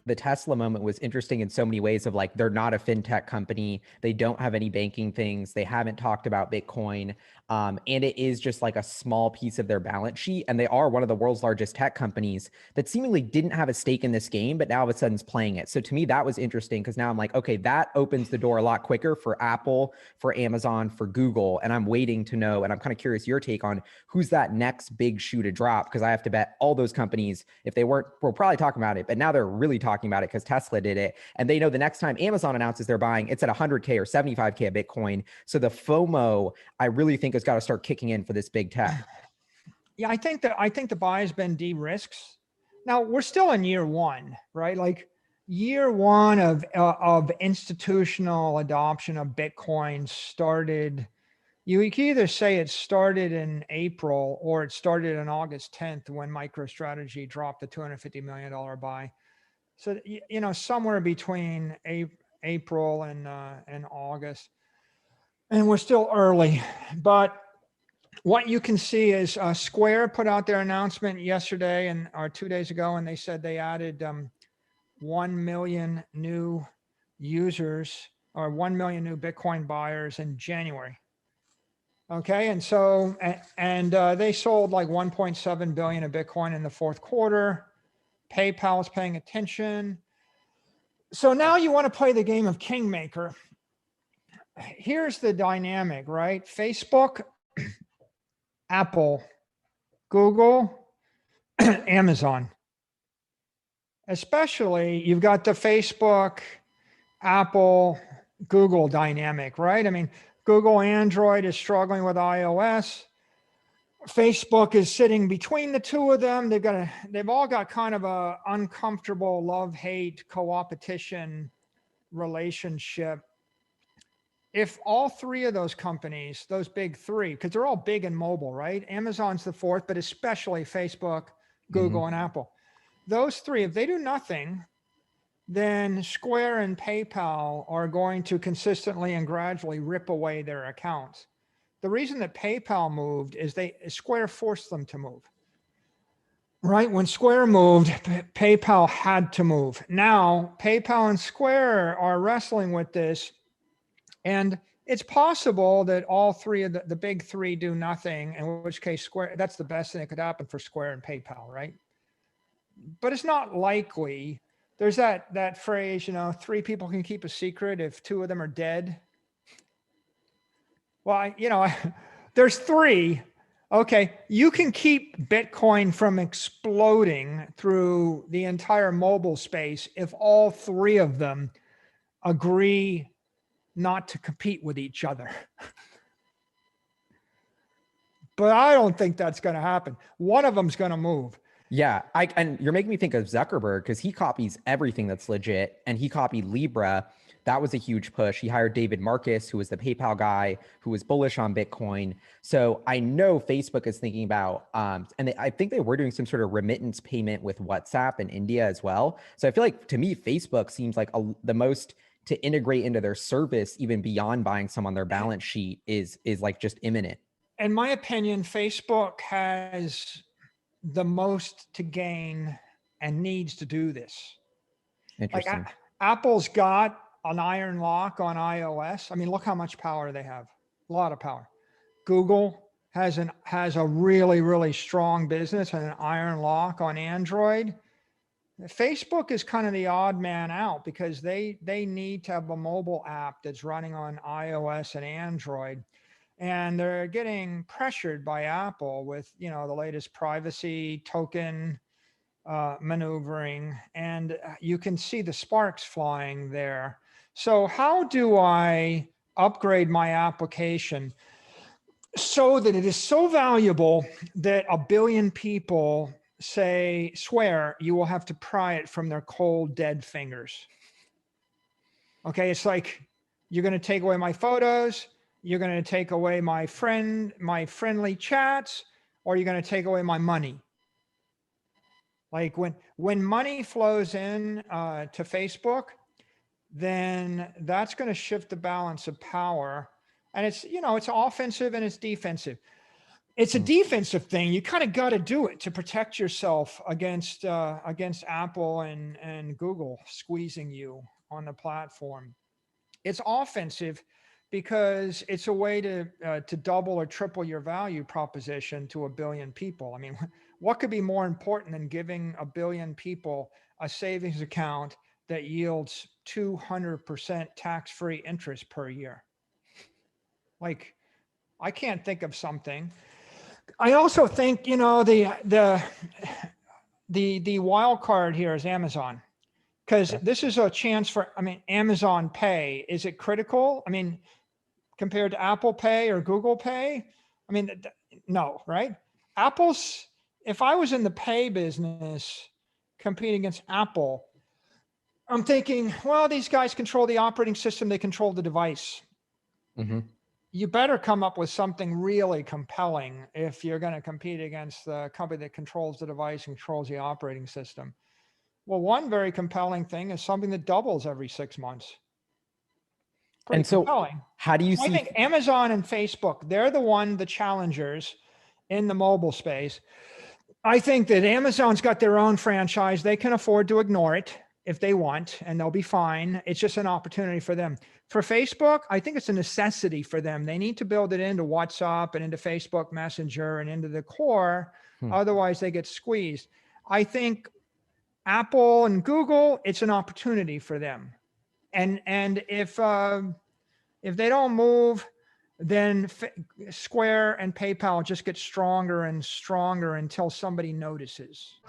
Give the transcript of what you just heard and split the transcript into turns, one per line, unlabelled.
the Tesla moment was interesting in so many ways of like, they're not a fintech company. They don't have any banking things. They haven't talked about Bitcoin. And it is just like a small piece of their balance sheet. And they are one of the world's largest tech companies that seemingly didn't have a stake in this game, but now all of a sudden is playing it. So to me, that was interesting because now I'm like, okay, that opens the door a lot quicker for Apple, for Amazon, for Google. And I'm waiting to know, and I'm kind of curious your take on who's that next big shoe to drop, because I have to bet all those companies, if they weren't, we're probably talking about it, but now they're really talking about it because Tesla did it. And they know the next time Amazon announces they're buying, it's at 100K or 75K a Bitcoin. So the FOMO, I really think has got to start kicking in for this big tech.
Yeah, I think the buy has been de-risks. Now we're still in year one, right? Like year one of institutional adoption of Bitcoin started. You can either say it started in April or it started on August 10th when MicroStrategy dropped the $250 million buy. So, somewhere between April and August. And we're still early. But what you can see is Square put out their announcement yesterday or 2 days ago, and they said they added 1 million new users or 1 million new Bitcoin buyers in January. Okay, and so they sold like 1.7 billion of Bitcoin in the fourth quarter. PayPal is paying attention. So now you want to play the game of Kingmaker. Here's the dynamic, right? Facebook, Apple, Google, Amazon. Especially, you've got the Facebook, Apple, Google dynamic, right? I mean, Google Android is struggling with iOS. Facebook is sitting between the two of them. They've all got kind of a uncomfortable love-hate co-opetition relationship. If all three of those companies, those big three, because they're all big in mobile, right? Amazon's the fourth, but especially Facebook, Google, and Apple. Those three, if they do nothing, then Square and PayPal are going to consistently and gradually rip away their accounts. The reason that PayPal moved is Square forced them to move. Right? When Square moved, PayPal had to move. Now, PayPal and Square are wrestling with this. And it's possible that all three of the big three do nothing, in which case Square, that's the best thing that could happen for Square and PayPal, right? But it's not likely. There's that phrase, three people can keep a secret if two of them are dead. Well, there's three. Okay, you can keep Bitcoin from exploding through the entire mobile space if all three of them agree not to compete with each other. But I don't think that's going to happen. One of them's going to move.
Yeah, and you're making me think of Zuckerberg because he copies everything that's legit, and he copied Libra. That was a huge push. He hired David Marcus, who was the PayPal guy, who was bullish on Bitcoin. So I know Facebook is thinking about, I think they were doing some sort of remittance payment with WhatsApp in India as well. So I feel like, to me, Facebook seems like the most to integrate into their service, even beyond buying some on their balance sheet, is like just imminent.
In my opinion, Facebook has the most to gain and needs to do this.
Interesting.
Like Apple's got an iron lock on iOS. I mean, look how much power they have. A lot of power. Google has a really, really strong business and an iron lock on Android. Facebook is kind of the odd man out because they need to have a mobile app that's running on iOS and Android. And they're getting pressured by Apple with, the latest privacy token maneuvering. And you can see the sparks flying there. So how do I upgrade my application so that it is so valuable that 1 billion people swear you will have to pry it from their cold, dead fingers? Okay, it's like, you're going to take away my photos, you're going to take away my friendly chats, or you're going to take away my money. Like when money flows in to Facebook, then that's going to shift the balance of power. And it's, it's offensive and it's defensive. it's a defensive thing. You kind of got to do it to protect yourself against Apple and Google squeezing you on the platform. It's offensive because it's a way to double or triple your value proposition to 1 billion people. I mean, what could be more important than giving 1 billion people a savings account that yields 200% tax-free interest per year? Like, I can't think of something. I also think, you know, the wild card here is Amazon, because this is a chance for, I mean, Amazon Pay, is it critical? I mean, compared to Apple Pay or Google Pay? I mean, no, right? Apple's, if I was in the pay business competing against Apple, I'm thinking, well, these guys control the operating system, they control the device.
Mm-hmm.
You better come up with something really compelling if you're going to compete against the company that controls the device and controls the operating system. Well, one very compelling thing is something that doubles every 6 months. Pretty
And so
compelling.
how do you
So I
see?
think Amazon and Facebook, they're the challengers in the mobile space. I think that Amazon's got their own franchise. They can afford to ignore it if they want, and they'll be fine. It's just an opportunity for them. For Facebook, I think it's a necessity for them. They need to build it into WhatsApp and into Facebook Messenger and into the core. Otherwise, they get squeezed. I think Apple and Google, it's an opportunity for them. And if they don't move, then Square and PayPal just get stronger and stronger until somebody notices.